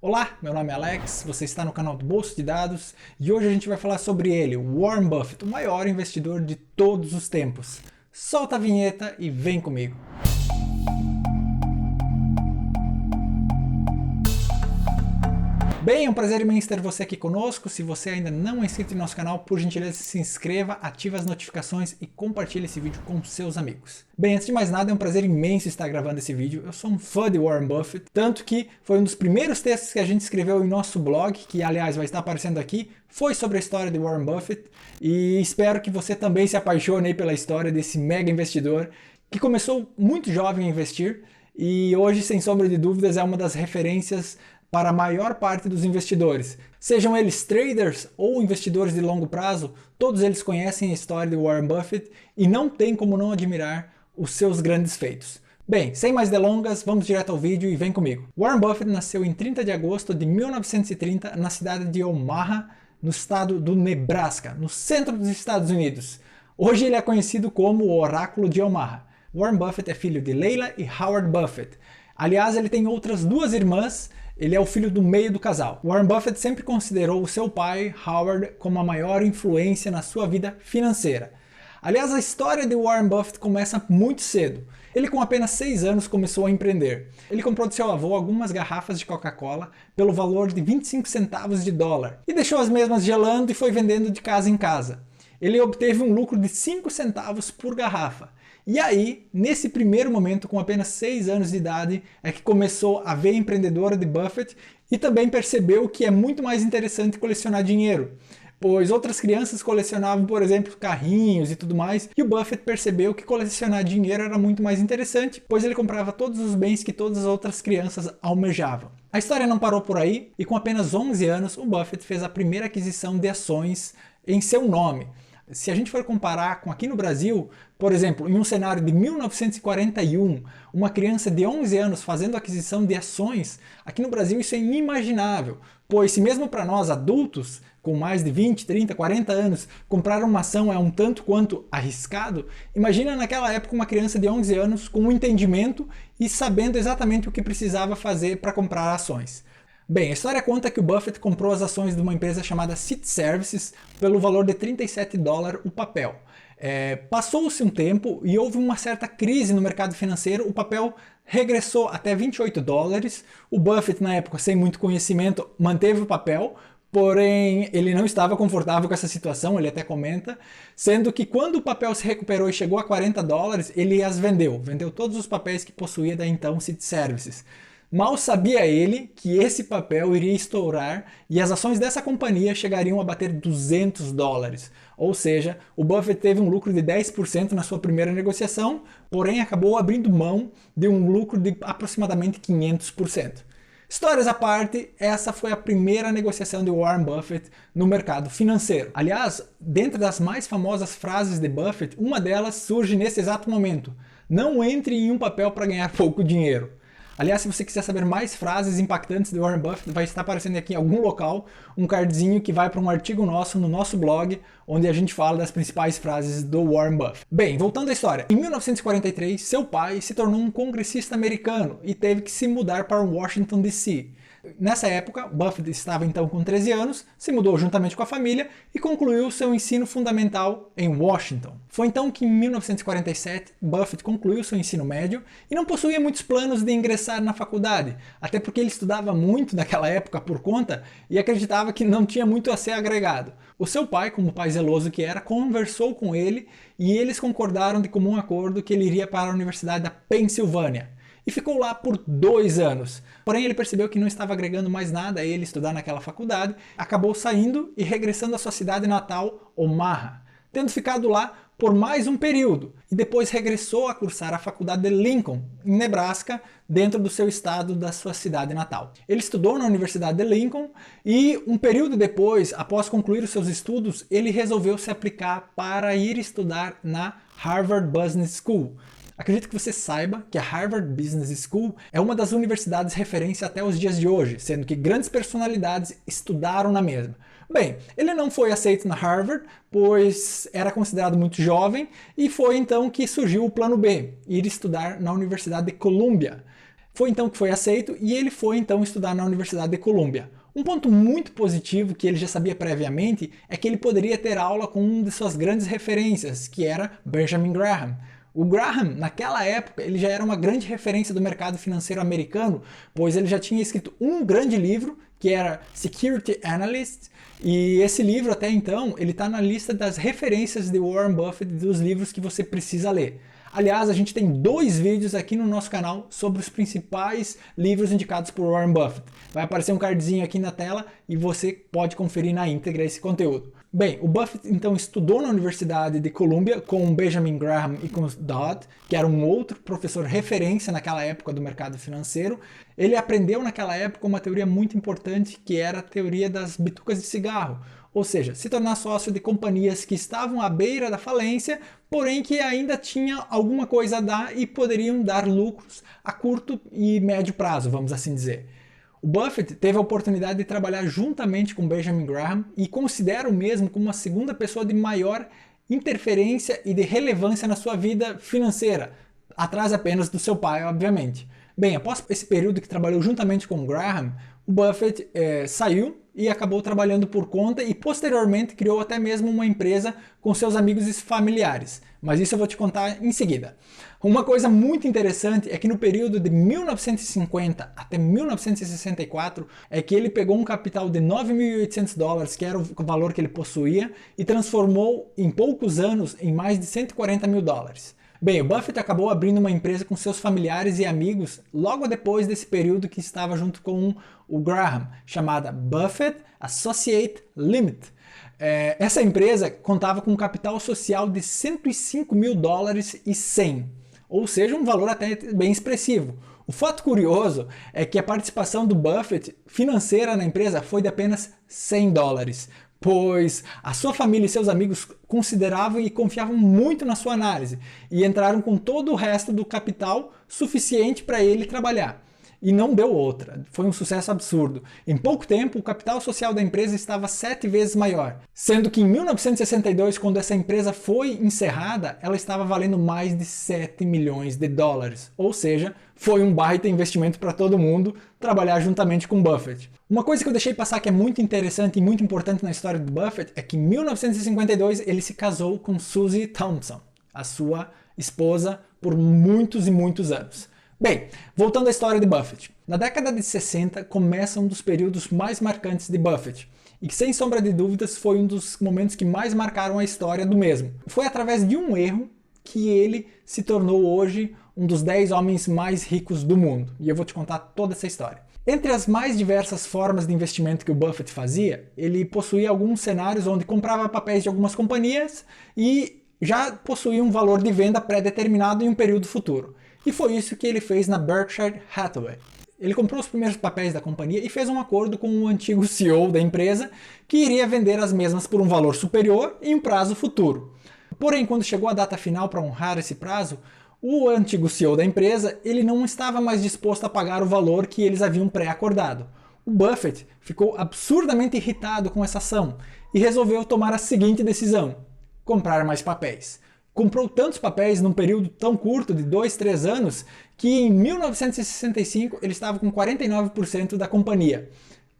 Olá, meu nome é Alex, você está no canal do Bolsa de Dados e hoje a gente vai falar sobre ele, Warren Buffett, o maior investidor de todos os tempos. Solta a vinheta e vem comigo. Bem, é um prazer imenso ter você aqui conosco. Se você ainda não é inscrito no nosso canal, por gentileza se inscreva, ative as notificações e compartilhe esse vídeo com seus amigos. Bem, antes de mais nada, é um prazer imenso estar gravando esse vídeo. Eu sou um fã de Warren Buffett, tanto que foi um dos primeiros textos que a gente escreveu em nosso blog, que aliás vai estar aparecendo aqui, foi sobre a história de Warren Buffett, e espero que você também se apaixone pela história desse mega investidor que começou muito jovem a investir e hoje, sem sombra de dúvidas, é uma das referências para a maior parte dos investidores. Sejam eles traders ou investidores de longo prazo, todos eles conhecem a história de Warren Buffett e não tem como não admirar os seus grandes feitos. Bem, sem mais delongas, vamos direto ao vídeo e vem comigo. Warren Buffett nasceu em 30 de agosto de 1930 na cidade de Omaha, no estado do Nebraska, no centro dos Estados Unidos. Hoje ele é conhecido como o Oráculo de Omaha. Warren Buffett é filho de Leila e Howard Buffett. Aliás, ele tem outras duas irmãs. Ele é o filho do meio do casal. Warren Buffett sempre considerou o seu pai, Howard, como a maior influência na sua vida financeira. Aliás, a história de Warren Buffett começa muito cedo. Ele com apenas 6 anos começou a empreender. Ele comprou de seu avô algumas garrafas de Coca-Cola pelo valor de 25 centavos de dólar e deixou as mesmas gelando e foi vendendo de casa em casa. Ele obteve um lucro de 5 centavos por garrafa. E aí, nesse primeiro momento, com apenas 6 anos de idade, é que começou a ver empreendedora de Buffett e também percebeu que é muito mais interessante colecionar dinheiro, pois outras crianças colecionavam, por exemplo, carrinhos e tudo mais, e o Buffett percebeu que colecionar dinheiro era muito mais interessante, pois ele comprava todos os bens que todas as outras crianças almejavam. A história não parou por aí, e com apenas 11 anos, o Buffett fez a primeira aquisição de ações em seu nome. Se a gente for comparar com aqui no Brasil, por exemplo, em um cenário de 1941, uma criança de 11 anos fazendo aquisição de ações, aqui no Brasil isso é inimaginável, pois se mesmo para nós adultos, com mais de 20, 30, 40 anos, comprar uma ação é um tanto quanto arriscado, imagina naquela época uma criança de 11 anos com um entendimento e sabendo exatamente o que precisava fazer para comprar ações. Bem, a história conta que o Buffett comprou as ações de uma empresa chamada Citi Services pelo valor de 37 dólares o papel. Passou-se um tempo e houve uma certa crise no mercado financeiro, o papel regressou até 28 dólares, o Buffett na época sem muito conhecimento manteve o papel, porém ele não estava confortável com essa situação, ele até comenta, sendo que quando o papel se recuperou e chegou a 40 dólares, ele as vendeu todos os papéis que possuía da então Citi Services. Mal sabia ele que esse papel iria estourar e as ações dessa companhia chegariam a bater 200 dólares. Ou seja, o Buffett teve um lucro de 10% na sua primeira negociação, porém acabou abrindo mão de um lucro de aproximadamente 500%. Histórias à parte, essa foi a primeira negociação de Warren Buffett no mercado financeiro. Aliás, dentre das mais famosas frases de Buffett, uma delas surge nesse exato momento: não entre em um papel para ganhar pouco dinheiro. Aliás, se você quiser saber mais frases impactantes de Warren Buffett, vai estar aparecendo aqui em algum local um cardzinho que vai para um artigo nosso no nosso blog, onde a gente fala das principais frases do Warren Buffett. Bem, voltando à história. Em 1943, seu pai se tornou um congressista americano e teve que se mudar para Washington, D.C. Nessa época, Buffett estava então com 13 anos, se mudou juntamente com a família e concluiu seu ensino fundamental em Washington. Foi então que em 1947, Buffett concluiu seu ensino médio e não possuía muitos planos de ingressar na faculdade, até porque ele estudava muito naquela época por conta e acreditava que não tinha muito a ser agregado. O seu pai, como pai zeloso que era, conversou com ele e eles concordaram de comum acordo que ele iria para a Universidade da Pensilvânia. E ficou lá por 2 anos. Porém, ele percebeu que não estava agregando mais nada a ele estudar naquela faculdade, acabou saindo e regressando à sua cidade natal, Omaha, tendo ficado lá por mais um período, e depois regressou a cursar a faculdade de Lincoln, em Nebraska, dentro do seu estado da sua cidade natal. Ele estudou na Universidade de Lincoln e um período depois, após concluir os seus estudos, ele resolveu se aplicar para ir estudar na Harvard Business School. Acredito que você saiba que a Harvard Business School é uma das universidades referência até os dias de hoje, sendo que grandes personalidades estudaram na mesma. Bem, ele não foi aceito na Harvard, pois era considerado muito jovem, e foi então que surgiu o plano B, ir estudar na Universidade de Columbia. Foi então que foi aceito e ele foi então estudar na Universidade de Colômbia. Um ponto muito positivo que ele já sabia previamente é que ele poderia ter aula com uma de suas grandes referências, que era Benjamin Graham. O Graham, naquela época, ele já era uma grande referência do mercado financeiro americano, pois ele já tinha escrito um grande livro, que era Security Analyst, e esse livro até então, ele está na lista das referências de Warren Buffett, dos livros que você precisa ler. Aliás, a gente tem 2 vídeos aqui no nosso canal sobre os principais livros indicados por Warren Buffett. Vai aparecer um cardzinho aqui na tela e você pode conferir na íntegra esse conteúdo. Bem, o Buffett então estudou na Universidade de Colômbia com Benjamin Graham e com Dodd, que era um outro professor referência naquela época do mercado financeiro. Ele aprendeu naquela época uma teoria muito importante, que era a teoria das bitucas de cigarro. Ou seja, se tornar sócio de companhias que estavam à beira da falência, porém que ainda tinham alguma coisa a dar e poderiam dar lucros a curto e médio prazo, vamos assim dizer. O Buffett teve a oportunidade de trabalhar juntamente com Benjamin Graham e considera o mesmo como a segunda pessoa de maior interferência e de relevância na sua vida financeira, atrás apenas do seu pai, obviamente. Bem, após esse período que trabalhou juntamente com Graham, o Buffett saiu e acabou trabalhando por conta e posteriormente criou até mesmo uma empresa com seus amigos e familiares. Mas isso eu vou te contar em seguida. Uma coisa muito interessante é que no período de 1950 até 1964 é que ele pegou um capital de 9.800 dólares, que era o valor que ele possuía, e transformou em poucos anos em mais de 140 mil dólares. Bem, o Buffett acabou abrindo uma empresa com seus familiares e amigos logo depois desse período que estava junto com o Graham, chamada Buffett Associate Limited. Essa empresa contava com um capital social de 105 mil dólares e 100, ou seja, um valor até bem expressivo. O fato curioso é que a participação do Buffett financeira na empresa foi de apenas 100 dólares, pois a sua família e seus amigos consideravam e confiavam muito na sua análise e entraram com todo o resto do capital suficiente para ele trabalhar. E não deu outra, foi um sucesso absurdo. Em pouco tempo, o capital social da empresa estava 7 vezes maior, sendo que em 1962, quando essa empresa foi encerrada, ela estava valendo mais de 7 milhões de dólares, ou seja, foi um baita investimento para todo mundo trabalhar juntamente com Buffett. Uma coisa que eu deixei passar que é muito interessante e muito importante na história do Buffett é que em 1952 ele se casou com Susie Thompson, a sua esposa por muitos e muitos anos. Bem, voltando à história de Buffett. Na década de 60 começa um dos períodos mais marcantes de Buffett, e que sem sombra de dúvidas foi um dos momentos que mais marcaram a história do mesmo. Foi através de um erro que ele se tornou hoje um dos 10 homens mais ricos do mundo, e eu vou te contar toda essa história. Entre as mais diversas formas de investimento que o Buffett fazia, ele possuía alguns cenários onde comprava papéis de algumas companhias e já possuía um valor de venda pré-determinado em um período futuro. E foi isso que ele fez na Berkshire Hathaway. Ele comprou os primeiros papéis da companhia e fez um acordo com o antigo CEO da empresa que iria vender as mesmas por um valor superior em um prazo futuro. Porém, quando chegou a data final para honrar esse prazo, o antigo CEO da empresa ele não estava mais disposto a pagar o valor que eles haviam pré-acordado. O Buffett ficou absurdamente irritado com essa ação e resolveu tomar a seguinte decisão: comprar mais papéis. Comprou tantos papéis num período tão curto de 2-3 anos que em 1965 ele estava com 49% da companhia.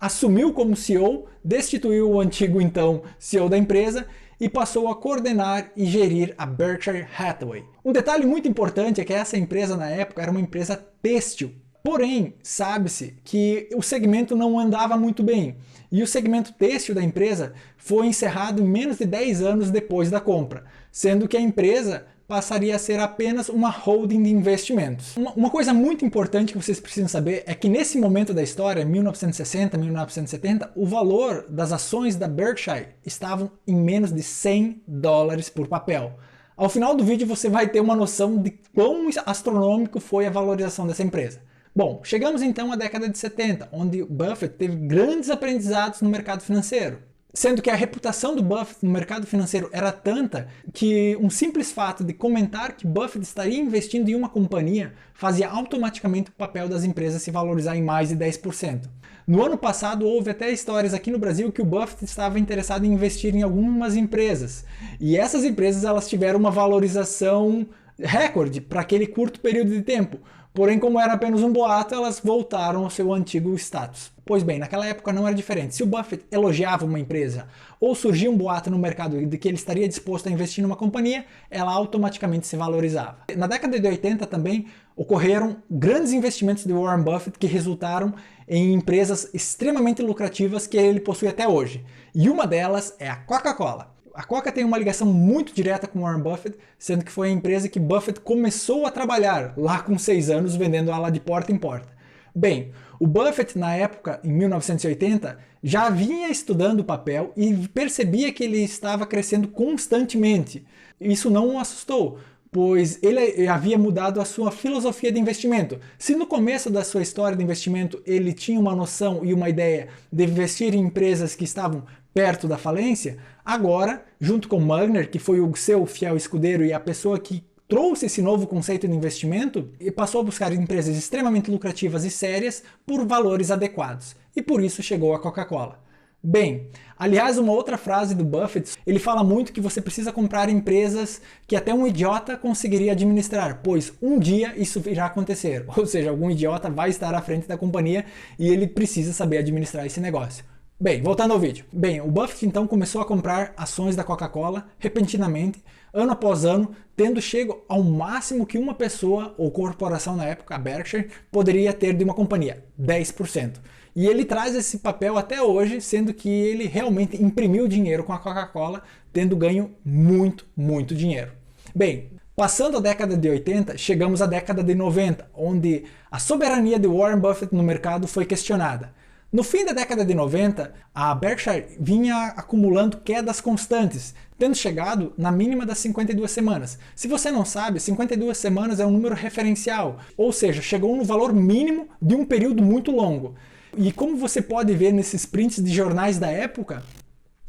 Assumiu como CEO, destituiu o antigo então CEO da empresa e passou a coordenar e gerir a Berkshire Hathaway. Um detalhe muito importante é que essa empresa na época era uma empresa têxtil. Porém, sabe-se que o segmento não andava muito bem e o segmento têxtil da empresa foi encerrado em menos de 10 anos depois da compra, sendo que a empresa passaria a ser apenas uma holding de investimentos. Uma coisa muito importante que vocês precisam saber é que nesse momento da história, 1960, 1970, o valor das ações da Berkshire estavam em menos de 100 dólares por papel. Ao final do vídeo você vai ter uma noção de quão astronômico foi a valorização dessa empresa. Bom, chegamos então à década de 70, onde Buffett teve grandes aprendizados no mercado financeiro. Sendo que a reputação do Buffett no mercado financeiro era tanta que um simples fato de comentar que Buffett estaria investindo em uma companhia fazia automaticamente o papel das empresas se valorizar em mais de 10%. No ano passado houve até histórias aqui no Brasil que o Buffett estava interessado em investir em algumas empresas. E essas empresas elas tiveram uma valorização recorde para aquele curto período de tempo, Porém, como era apenas um boato, elas voltaram ao seu antigo status. Pois bem, naquela época não era diferente. Se o Buffett elogiava uma empresa ou surgia um boato no mercado de que ele estaria disposto a investir numa companhia, ela automaticamente se valorizava. Na década de 80 também ocorreram grandes investimentos de Warren Buffett que resultaram em empresas extremamente lucrativas que ele possui até hoje. E uma delas é a Coca-Cola. A Coca tem uma ligação muito direta com Warren Buffett, sendo que foi a empresa que Buffett começou a trabalhar lá com 6 anos, vendendo ela de porta em porta. Bem, o Buffett na época, em 1980, já vinha estudando o papel e percebia que ele estava crescendo constantemente. Isso não o assustou, pois ele havia mudado a sua filosofia de investimento. Se no começo da sua história de investimento ele tinha uma noção e uma ideia de investir em empresas que estavam perto da falência, agora, junto com Magner, que foi o seu fiel escudeiro e a pessoa que trouxe esse novo conceito de investimento, e passou a buscar empresas extremamente lucrativas e sérias por valores adequados. E por isso chegou a Coca-Cola. Bem, aliás, uma outra frase do Buffett, ele fala muito que você precisa comprar empresas que até um idiota conseguiria administrar, pois um dia isso irá acontecer. Ou seja, algum idiota vai estar à frente da companhia e ele precisa saber administrar esse negócio. Bem, voltando ao vídeo. Bem, o Buffett então começou a comprar ações da Coca-Cola repentinamente, ano após ano, tendo chego ao máximo que uma pessoa ou corporação na época, a Berkshire, poderia ter de uma companhia, 10%. E ele traz esse papel até hoje, sendo que ele realmente imprimiu dinheiro com a Coca-Cola, tendo ganho muito dinheiro. Bem, passando a década de 80, chegamos à década de 90, onde a soberania de Warren Buffett no mercado foi questionada. No fim da década de 90, a Berkshire vinha acumulando quedas constantes, tendo chegado na mínima das 52 semanas. Se você não sabe, 52 semanas é um número referencial, ou seja, chegou no valor mínimo de um período muito longo. E como você pode ver nesses prints de jornais da época,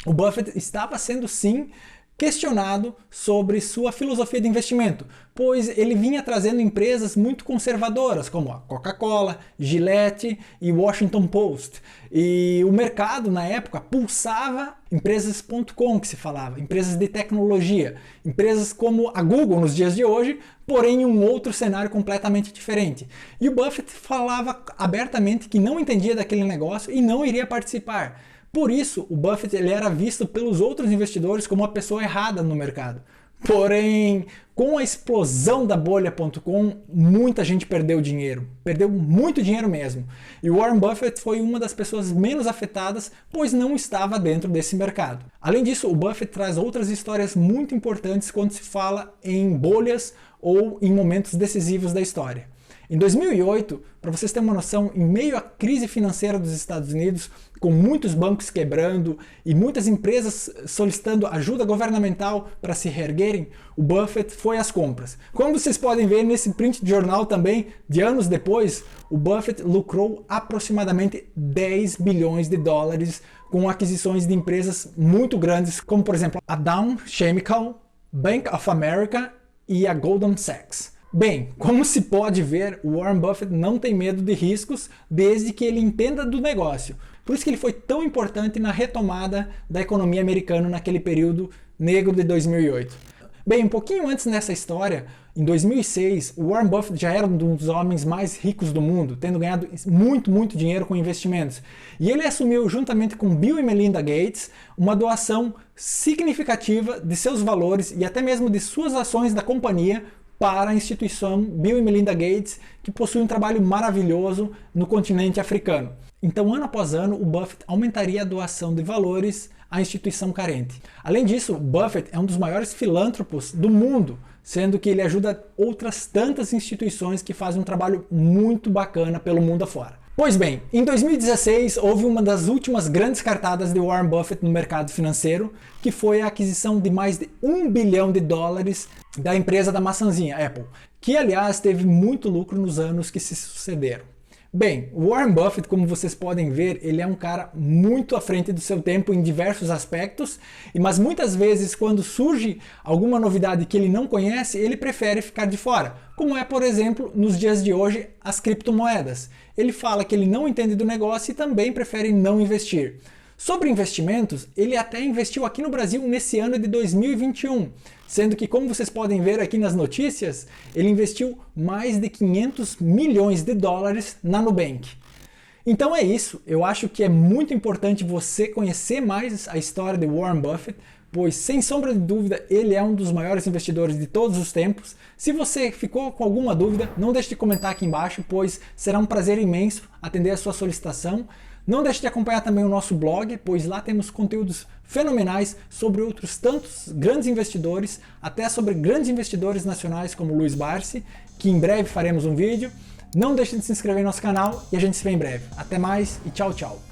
o Buffett estava sendo sim questionado sobre sua filosofia de investimento, pois ele vinha trazendo empresas muito conservadoras, como a Coca-Cola, Gillette e Washington Post. E o mercado, na época, pulsava empresas.com, que se falava, empresas de tecnologia, empresas como a Google nos dias de hoje, porém em um outro cenário completamente diferente. E o Buffett falava abertamente que não entendia daquele negócio e não iria participar. Por isso, o Buffett ele era visto pelos outros investidores como a pessoa errada no mercado. Porém, com a explosão da bolha.com, muita gente perdeu dinheiro. Perdeu muito dinheiro mesmo. E Warren Buffett foi uma das pessoas menos afetadas, pois não estava dentro desse mercado. Além disso, o Buffett traz outras histórias muito importantes quando se fala em bolhas ou em momentos decisivos da história. Em 2008, para vocês terem uma noção, em meio à crise financeira dos Estados Unidos, com muitos bancos quebrando e muitas empresas solicitando ajuda governamental para se reerguerem, o Buffett foi às compras. Como vocês podem ver nesse print de jornal também, de anos depois, o Buffett lucrou aproximadamente 10 bilhões de dólares com aquisições de empresas muito grandes, como por exemplo a Dow Chemical, Bank of America e a Goldman Sachs. Bem, como se pode ver, o Warren Buffett não tem medo de riscos desde que ele entenda do negócio. Por isso que ele foi tão importante na retomada da economia americana naquele período negro de 2008. Bem, um pouquinho antes nessa história, em 2006, o Warren Buffett já era um dos homens mais ricos do mundo, tendo ganhado muito dinheiro com investimentos. E ele assumiu, juntamente com Bill e Melinda Gates, uma doação significativa de seus valores e até mesmo de suas ações da companhia para a instituição Bill e Melinda Gates, que possui um trabalho maravilhoso no continente africano. Então, ano após ano, o Buffett aumentaria a doação de valores à instituição carente. Além disso, o Buffett é um dos maiores filântropos do mundo, sendo que ele ajuda outras tantas instituições que fazem um trabalho muito bacana pelo mundo afora. Pois bem, em 2016 houve uma das últimas grandes cartadas de Warren Buffett no mercado financeiro, que foi a aquisição de mais de $1 bilhão da empresa da maçãzinha, Apple, que aliás teve muito lucro nos anos que se sucederam. Bem, o Warren Buffett, como vocês podem ver, ele é um cara muito à frente do seu tempo em diversos aspectos, mas muitas vezes quando surge alguma novidade que ele não conhece, ele prefere ficar de fora, como é, por exemplo, nos dias de hoje, as criptomoedas. Ele fala que ele não entende do negócio e também prefere não investir. Sobre investimentos, ele até investiu aqui no Brasil nesse ano de 2021, sendo que, como vocês podem ver aqui nas notícias, ele investiu mais de 500 milhões de dólares na Nubank. Então é isso, eu acho que é muito importante você conhecer mais a história de Warren Buffett, pois sem sombra de dúvida ele é um dos maiores investidores de todos os tempos. Se você ficou com alguma dúvida, não deixe de comentar aqui embaixo, pois será um prazer imenso atender a sua solicitação. Não deixe de acompanhar também o nosso blog, pois lá temos conteúdos fenomenais sobre outros tantos grandes investidores, até sobre grandes investidores nacionais como Luiz Barsi, que em breve faremos um vídeo. Não deixe de se inscrever no nosso canal e a gente se vê em breve. Até mais e tchau, tchau!